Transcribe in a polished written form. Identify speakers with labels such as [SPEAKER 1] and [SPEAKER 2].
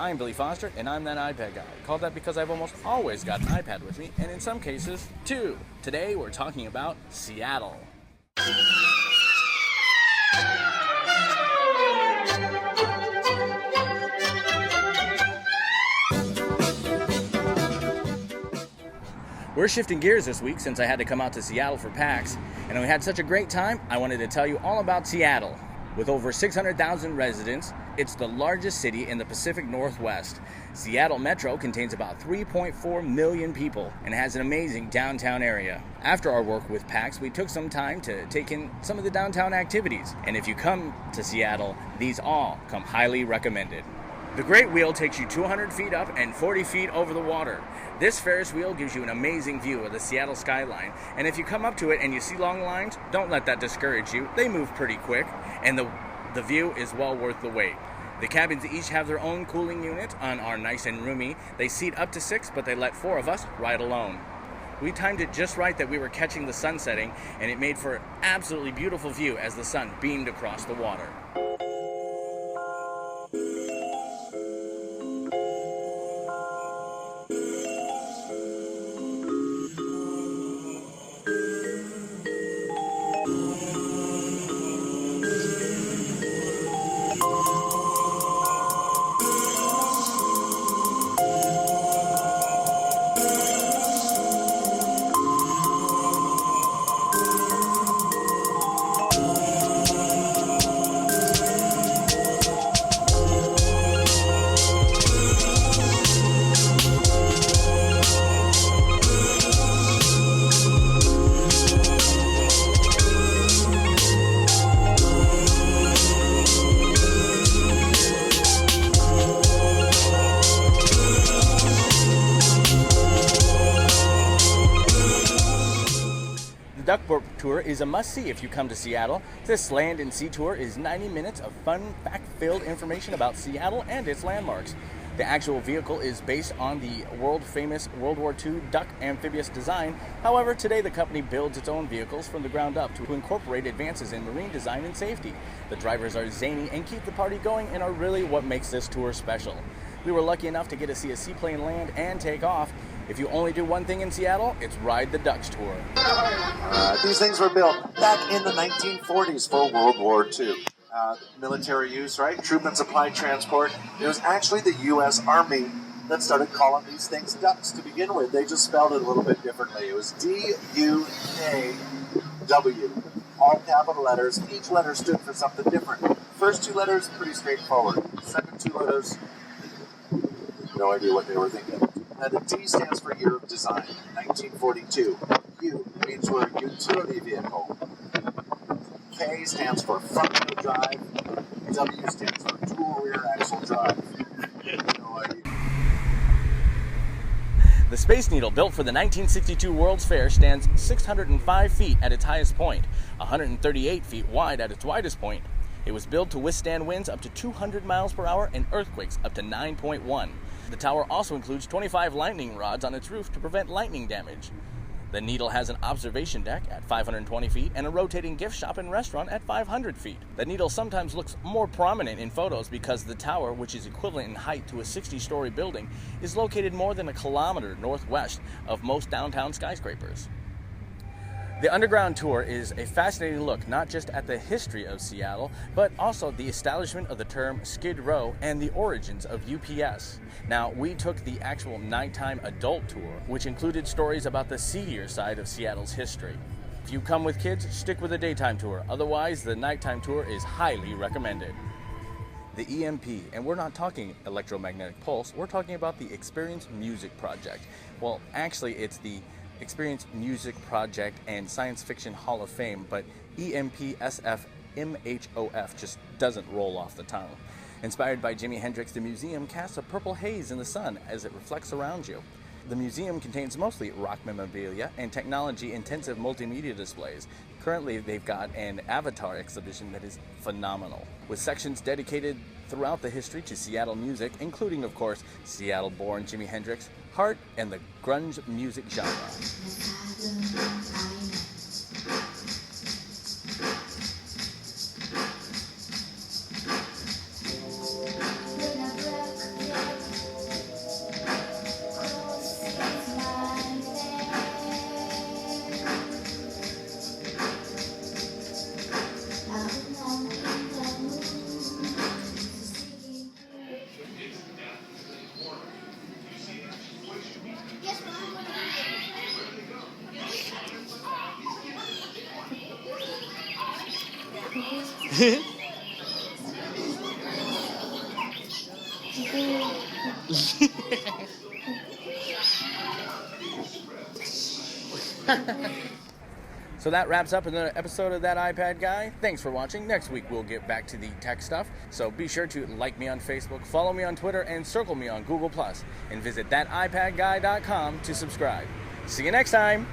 [SPEAKER 1] I'm Bily Foster, and I'm that iPad guy. Called that because I've almost always got an iPad with me, and in some cases, two. Today, we're talking about Seattle. We're shifting gears this week since I had to come out to Seattle for PAX, and we had such a great time, I wanted to tell you all about Seattle. With over 600,000 residents, it's the largest city in the Pacific Northwest. Seattle Metro contains about 3.4 million people and has an amazing downtown area. After our work with PAX, we took some time to take in some of the downtown activities, and if you come to Seattle, these all come highly recommended. The Great Wheel takes you 200 feet up and 40 feet over the water. This Ferris wheel gives you an amazing view of the Seattle skyline, and if you come up to it and you see long lines, don't let that discourage you. They move pretty quick, and the view is well worth the wait. The cabins each have their own cooling unit and are nice and roomy. They seat up to 6, but they let 4 of us ride alone. We timed it just right that we were catching the sun setting, and it made for an absolutely beautiful view as the sun beamed across the water. The Duck Boat Tour is a must-see if you come to Seattle. This land and sea tour is 90 minutes of fun, fact-filled information about Seattle and its landmarks. The actual vehicle is based on the world-famous World War II duck amphibious design. However, today the company builds its own vehicles from the ground up to incorporate advances in marine design and safety. The drivers are zany and keep the party going and are really what makes this tour special. We were lucky enough to get to see a seaplane land and take off. If you only do one thing in Seattle, it's Ride the Ducks tour.
[SPEAKER 2] These things were built back in the 1940s for World War II. Military use, right? Troop and supply transport. It was actually the U.S. Army that started calling these things ducks to begin with. They just spelled it a little bit differently. It was DUKW. All capital letters. Each letter stood for something different. First 2 letters, pretty straightforward. Second 2 letters, no idea what they were thinking. Now the D stands for Year of Design, 1942. U means we're a utility vehicle. K stands for front-wheel drive. W stands for dual rear axle drive. No idea.
[SPEAKER 1] The Space Needle, built for the 1962 World's Fair, stands 605 feet at its highest point, 138 feet wide at its widest point. It was built to withstand winds up to 200 miles per hour and earthquakes up to 9.1. The tower also includes 25 lightning rods on its roof to prevent lightning damage. The Needle has an observation deck at 520 feet and a rotating gift shop and restaurant at 500 feet. The Needle sometimes looks more prominent in photos because the tower, which is equivalent in height to a 60-story building, is located more than a kilometer northwest of most downtown skyscrapers. The Underground Tour is a fascinating look not just at the history of Seattle, but also the establishment of the term Skid Row and the origins of UPS. Now, we took the actual nighttime adult tour, which included stories about the seedier side of Seattle's history. If you come with kids, stick with the daytime tour. Otherwise, the nighttime tour is highly recommended. The EMP, and we're not talking electromagnetic pulse, we're talking about the Experience Music Project. Well, actually, it's the Experience Music Project and Science Fiction Hall of Fame, but EMPSFMHOF just doesn't roll off the tongue. Inspired by Jimi Hendrix, the museum casts a purple haze in the sun as it reflects around you. The museum contains mostly rock memorabilia and technology-intensive multimedia displays. Currently, they've got an Avatar exhibition that is phenomenal, with sections dedicated throughout the history to Seattle music, including, of course, Seattle-born Jimi Hendrix, Heart, and the grunge music genre. So that wraps up another episode of That iPad Guy. Thanks for watching. Next week we'll get back to the tech stuff. So be sure to like me on Facebook, follow me on Twitter, and circle me on Google+. And visit thatipadguy.com to subscribe. See you next time.